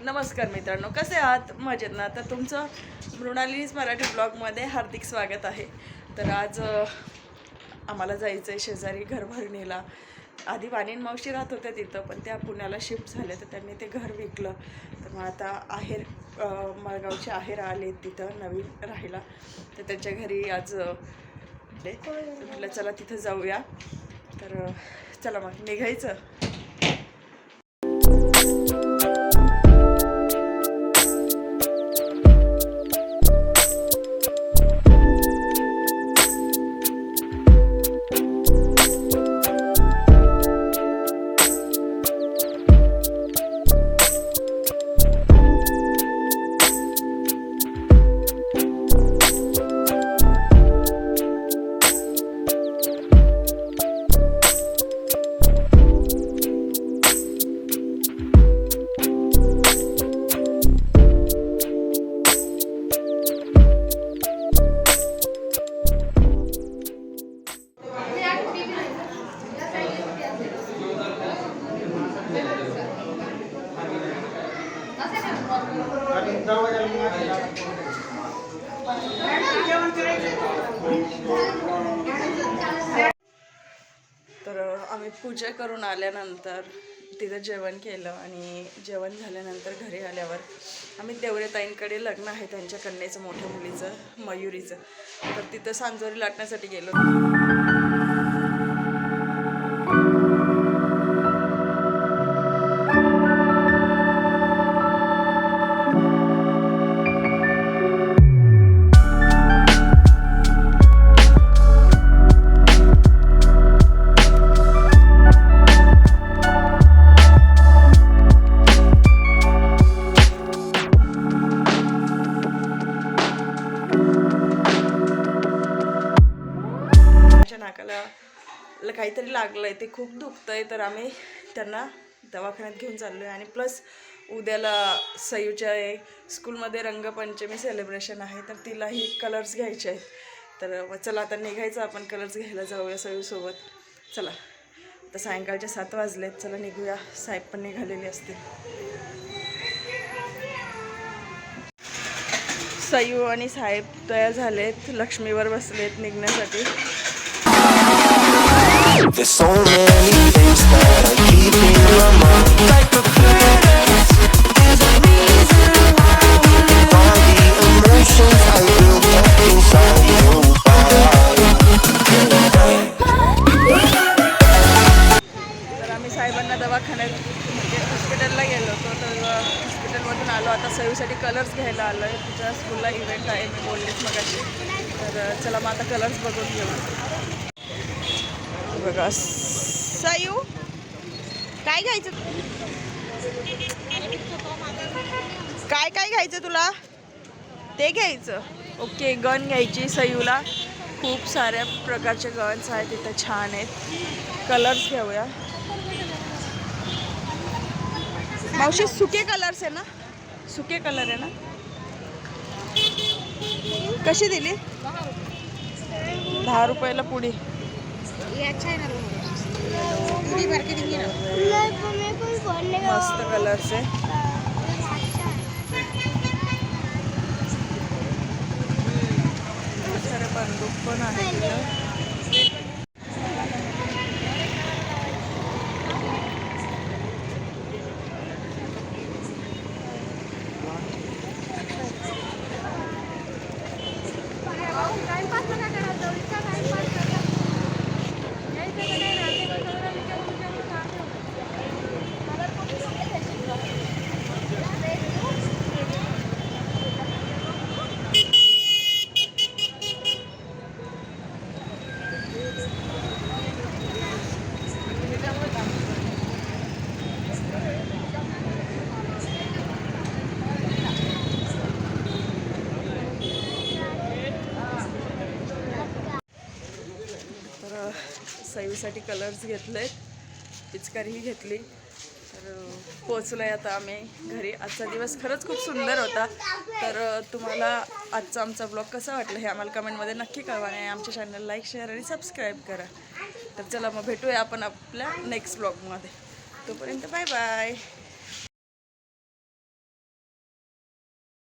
नमस्कार मित्रांनो, कसे आहात? मजेत ना? तर तुमचं मृणालीज मराठी ब्लॉगमध्ये हार्दिक स्वागत आहे. तर आज आम्हाला जायचं आहे शेजारी घरभरणीला. आधी वाणीन मावशी राहत होत्या तिथं, पण त्या पुण्याला शिफ्ट झाल्या, तर त्यांनी ते घर विकलं. तर मग आता आहेर मळगावचे आहेर आले तिथं नवीन राहायला, तर त्यांच्या घरी आज म्हटलं चला तिथं जाऊया. तर चला मग निघायचं. तर आम्ही पूजा करून आल्यानंतर तिथं जेवण केलं आणि जेवण झाल्यानंतर घरी आल्यावर आम्ही देवरेताईंकडे लग्न आहे त्यांच्या कन्येचं, मोठ्या मुलीचं, मयुरीचं, तर तिथं सांजोरी लाटण्यासाठी गेलो. नाकाला काहीतरी लागलं आहे, ते खूप दुखतंय, तर आम्ही त्यांना दवाखान्यात घेऊन चाललो आहे. आणि प्लस उद्याला सयूच्या स्कूलमध्ये रंगपंचमी सेलिब्रेशन आहे, तर तिलाही कलर्स घ्यायचे आहेत. तर चला आता निघायचं, आपण कलर्स घ्यायला जाऊया सयूसोबत. चला आता सायंकाळचे 7 वाजलेत, चला निघूया. साहेब पण निघालेले असतील. सयू आणि साहेब तयार झालेत, लक्ष्मीवर बसलेत निघण्यासाठी. There's so many things that I keep in my mind, like a past. There's a reason why we live. All the emotions I built up inside you. तर आम्ही साहेबांना दवाखान्यात म्हणजे हॉस्पिटलला गेलो होतो, तर हॉस्पिटलमधून आलो. आता सयूसाठी कलर्स घ्यायला आलो आहे. तिच्या स्कूलला इव्हेंट आहे, मी बोललेच मगाशी. तर चला मग आता कलर्स बघून घेऊ. बघा सयू, काय घ्यायचं? काय काय घ्यायचं तुला? ते घ्यायचं. ओके, गन घ्यायची सयूला. खूप साऱ्या प्रकारचे गन्स आहेत तिथे, छान आहेत. कलर्स घेऊया. मावशी सुके कलर्स आहे ना? सुके कलर आहे ना? कशी दिली? 10 रुपयाला पुडी. मस्त कलर्स आहे. खूप सारे बंदूक पण आहे तिथं. सयूसाठी कलर्स घेतलेत, पिचकारीही घेतली. तर पोचलो आहे आता आम्ही घरी. आजचा दिवस खरंच खूप सुंदर होता. तर तुम्हाला आजचा आमचा ब्लॉग कसा वाटला हे आम्हाला कमेंटमध्ये नक्की कळवा. आणि आमच्या चॅनल लाईक, शेअर आणि सबस्क्राईब करा. तर चला मग भेटूया आपण आपल्या नेक्स्ट ब्लॉगमध्ये. तोपर्यंत बाय बाय.